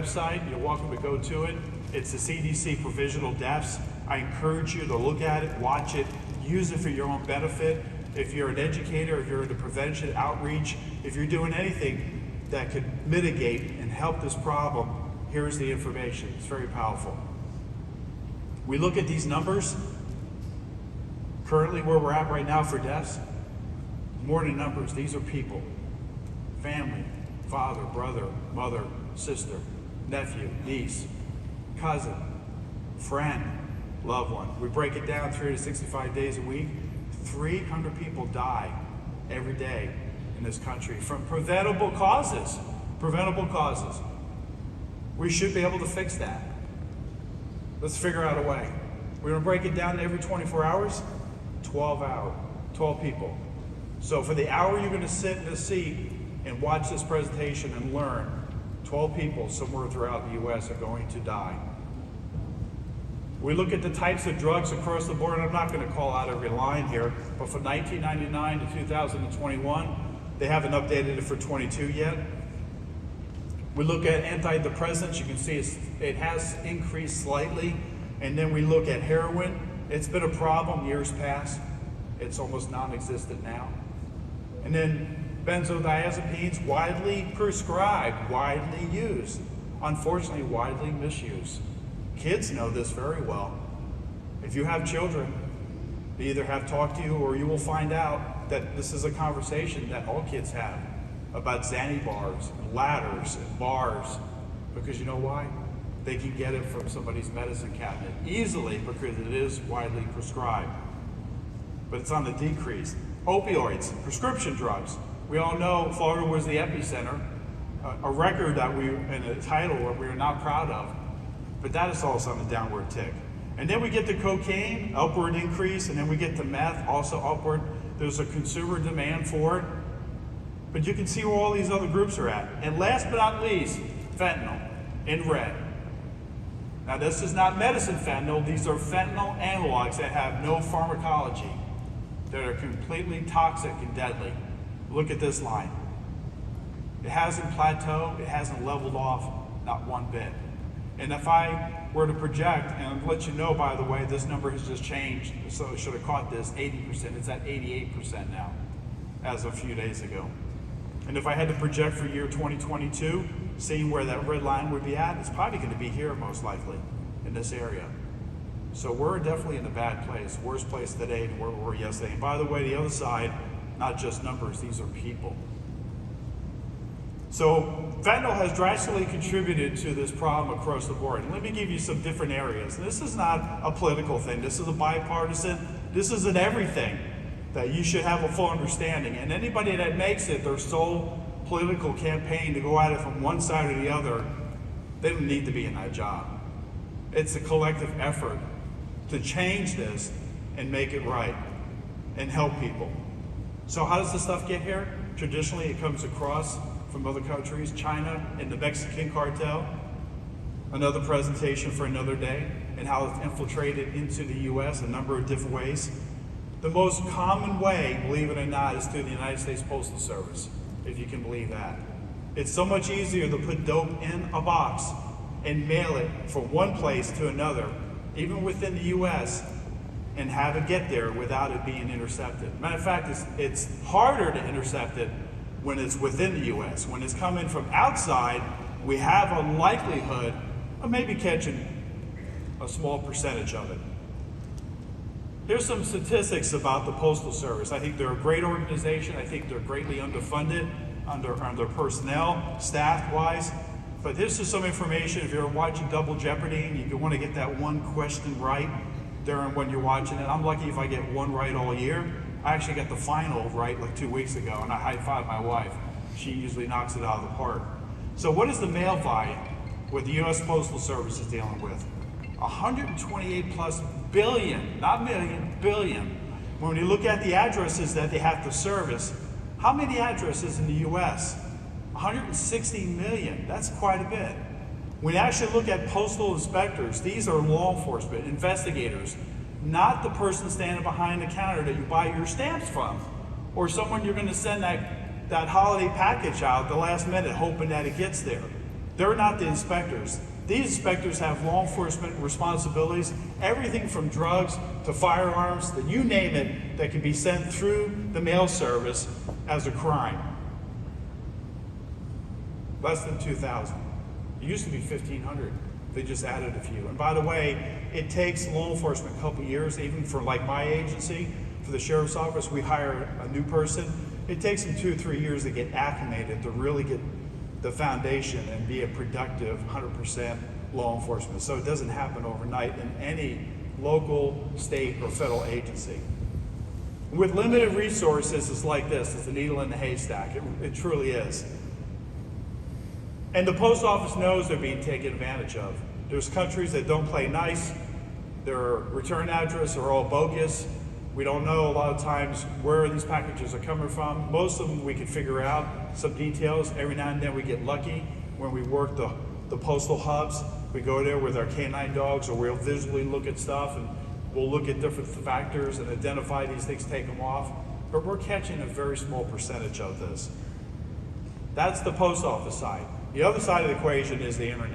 Website, you're welcome to go to it. It's the CDC provisional deaths. I encourage you to look at it, watch it, use it for your own benefit. If you're an educator, if you're into prevention, outreach, if you're doing anything that could mitigate and help this problem, here's the information. It's very powerful. We look at these numbers, currently where we're at right now for deaths, more than numbers. These are people, family, father, brother, mother, sister, nephew, niece, cousin, friend, loved one. We break it down 365 days a week. 300 people die every day in this country from preventable causes. Preventable causes. We should be able to fix that. Let's figure out a way. We're going to break it down to every 24 hours, 12 people. So for the hour you're going to sit in a seat and watch this presentation and learn, 12 people somewhere throughout the U.S. are going to die. We look at the types of drugs across the board, and I'm not going to call out every line here, but from 1999 to 2021, they haven't updated it for 22 yet. We look at antidepressants, you can see it has increased slightly, and then we look at heroin. It's been a problem years past. It's almost non-existent now. And then benzodiazepines, widely prescribed, widely used, unfortunately widely misused. Kids know this very well. If you have children, they either have talked to you or you will find out that this is a conversation that all kids have about Xanny bars, and ladders, and bars, because you know why? They can get it from somebody's medicine cabinet easily because it is widely prescribed. But it's on the decrease. Opioids, prescription drugs. We all know Florida was the epicenter, a record that and a title that we are not proud of, but that is also on the downward tick. And then we get to cocaine, upward increase, and then we get to meth, also upward. There's a consumer demand for it. But you can see where all these other groups are at. And last but not least, fentanyl in red. Now this is not medicine fentanyl, these are fentanyl analogs that have no pharmacology, that are completely toxic and deadly. Look at this line. It hasn't plateaued, it hasn't leveled off, not one bit. And if I were to project, and let you know, by the way, this number has just changed, so it should have caught this, 80%, it's at 88% now, as of a few days ago. And if I had to project for year 2022, seeing where that red line would be at, it's probably going to be here most likely, in this area. So we're definitely in a bad place, worst place today than where we were yesterday. And by the way, the other side, not just numbers, these are people. So fentanyl has drastically contributed to this problem across the board. And let me give you some different areas. And this is not a political thing, this is a bipartisan, this is an everything that you should have a full understanding. And anybody that makes it their sole political campaign to go at it from one side or the other, they don't need to be in that job. It's a collective effort to change this and make it right and help people. So how does this stuff get here? Traditionally, it comes across from other countries, China and the Mexican cartel, another presentation for another day, and how it's infiltrated into the U.S. a number of different ways. The most common way, believe it or not, is through the United States Postal Service, if you can believe that. It's so much easier to put dope in a box and mail it from one place to another, even within the U.S., and have it get there without it being intercepted. Matter of fact, it's harder to intercept it when it's within the U.S. When it's coming from outside, we have a likelihood of maybe catching a small percentage of it. Here's some statistics about the Postal Service. I think they're a great organization. I think they're greatly underfunded, under personnel, staff-wise. But this is some information if you're watching Double Jeopardy and you want to get that one question right during when you're watching it. I'm lucky if I get one right all year. I actually got the final right like 2 weeks ago, and I high-fived my wife. She usually knocks it out of the park. So what is the mail volume what the U.S. Postal Service is dealing with? 128 plus billion, not million, billion. When you look at the addresses that they have to service, how many addresses in the U.S.? 160 million, that's quite a bit. When you actually look at postal inspectors, these are law enforcement, investigators, not the person standing behind the counter that you buy your stamps from, or someone you're going to send that holiday package out at the last minute hoping that it gets there. They're not the inspectors. These inspectors have law enforcement responsibilities, everything from drugs to firearms, that you name it, that can be sent through the mail service as a crime. Less than 2,000. It used to be 1,500. They just added a few. And by the way, it takes law enforcement a couple years, even for like my agency, for the sheriff's office, we hire a new person. It takes them 2 or 3 years to get acclimated, to really get the foundation and be a productive 100% law enforcement. So it doesn't happen overnight in any local, state, or federal agency. With limited resources, it's like this. It's a needle in the haystack. It truly is. And the post office knows they're being taken advantage of. There's countries that don't play nice. Their return address are all bogus. We don't know a lot of times where these packages are coming from. Most of them we can figure out some details. Every now and then we get lucky when we work the postal hubs. We go there with our canine dogs, or we'll visually look at stuff and we'll look at different factors and identify these things, take them off. But we're catching a very small percentage of this. That's the post office side. The other side of the equation is the internet.